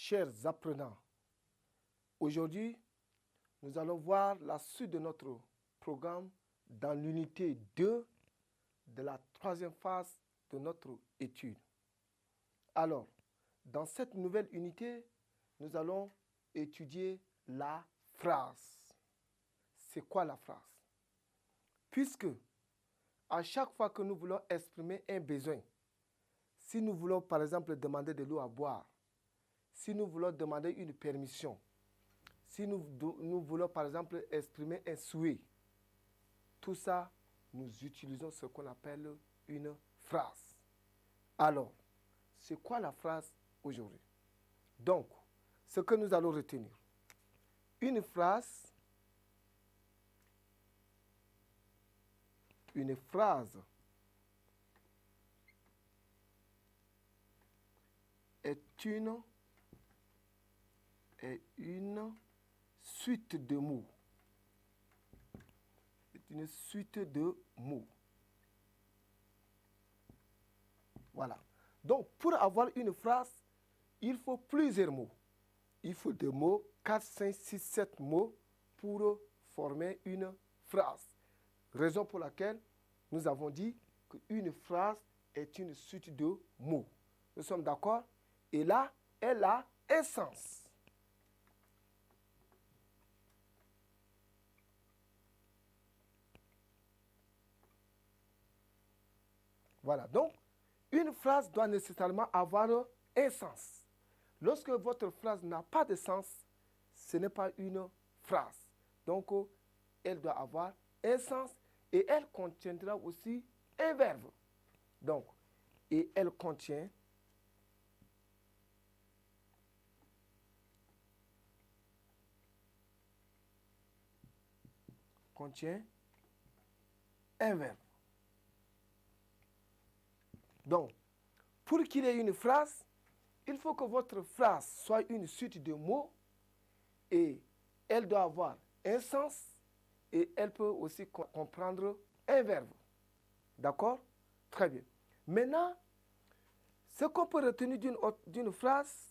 chers apprenants. Aujourd'hui, nous allons voir la suite de notre programme dans l'unité 2 de la troisième phase de notre étude. Alors, dans cette nouvelle unité, nous allons étudier la phrase. C'est quoi la phrase? Puisque à chaque fois que nous voulons exprimer un besoin, si nous voulons par exemple demander de l'eau à boire, si nous voulons demander une permission, si nous voulons par exemple exprimer un souhait, tout ça, nous utilisons ce qu'on appelle une phrase. Alors, c'est quoi la phrase aujourd'hui? Donc, ce que nous allons retenir, une phrase est une suite de mots. C'est une suite de mots. Voilà. Donc, pour avoir une phrase, il faut plusieurs mots. Il faut des mots, 4, 5, 6, 7 mots pour former une phrase. Raison pour laquelle nous avons dit qu'une phrase est une suite de mots. Nous sommes d'accord? Et là, elle a un sens. Voilà, donc, une phrase doit nécessairement avoir un sens. Lorsque votre phrase n'a pas de sens, ce n'est pas une phrase. Donc, elle doit avoir un sens et elle contiendra aussi un verbe. Donc, et elle contient un verbe. Donc, pour qu'il y ait une phrase, il faut que votre phrase soit une suite de mots et elle doit avoir un sens et elle peut aussi comprendre un verbe. D'accord? Très bien. Maintenant, ce qu'on peut retenir d'une phrase,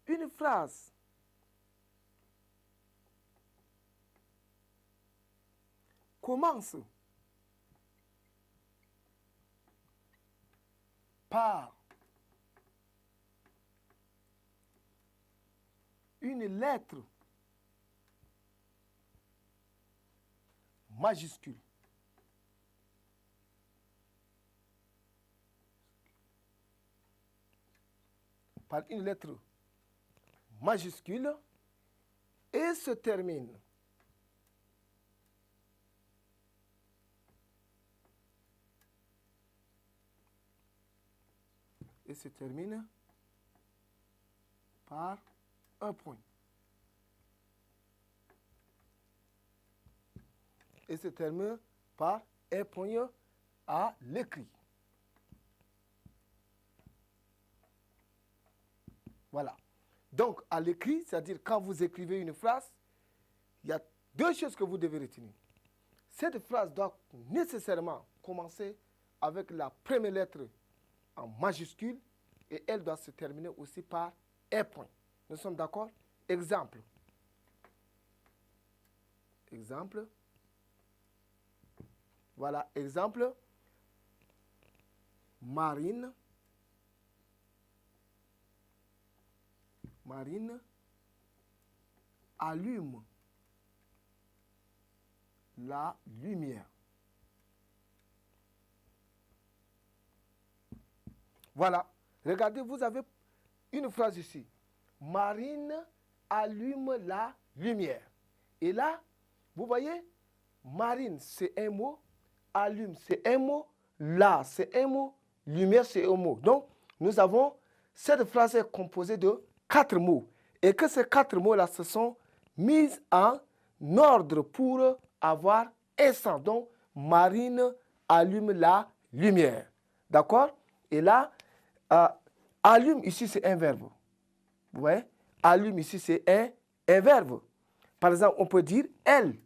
une phrase commence par une lettre majuscule. Par une lettre majuscule et se termine par un point. Et se termine par un point à l'écrit. Voilà. Donc, à l'écrit, c'est-à-dire quand vous écrivez une phrase, il y a deux choses que vous devez retenir. Cette phrase doit nécessairement commencer avec la première lettre en majuscule et elle doit se terminer aussi par un point. Nous sommes d'accord? Exemple. Voilà, exemple. Marine allume la lumière. Voilà. Regardez, vous avez une phrase ici. Marine allume la lumière. Et là, vous voyez, marine, c'est un mot. Allume, c'est un mot. Là, c'est un mot. Lumière, c'est un mot. Donc, nous avons, cette phrase est composée de 4 mots. Et que ces 4 mots-là se sont mis en ordre pour avoir un sens. Donc, Marine allume la lumière. D'accord? Et là, allume ici, c'est un verbe. Vous voyez? Allume ici, c'est un verbe. Par exemple, on peut dire elle.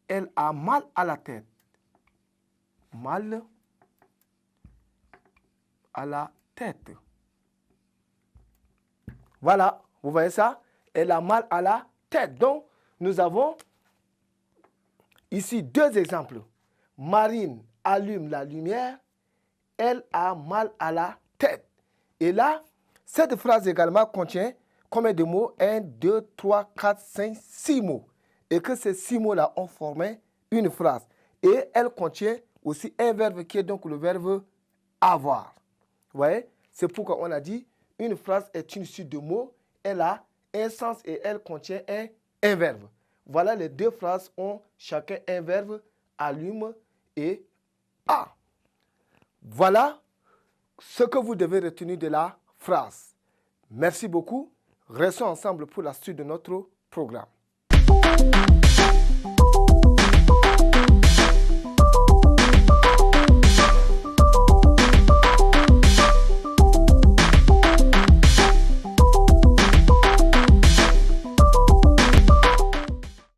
Elle a mal à la tête. Mal à la tête. Voilà, vous voyez ça? Elle a mal à la tête. Donc, nous avons ici 2 exemples. Marine allume la lumière. Elle a mal à la tête. Et là, cette phrase également contient combien de mots? 1, 2, 3, 4, 5, 6 mots. Et que ces 6 mots-là ont formé une phrase. Et elle contient aussi un verbe qui est donc le verbe avoir. Vous voyez? C'est pourquoi on a dit une phrase est une suite de mots. Elle a un sens et elle contient un verbe. Voilà, les 2 phrases ont chacun un verbe, allume et a. Voilà ce que vous devez retenir de la phrase. Merci beaucoup. Restons ensemble pour la suite de notre programme.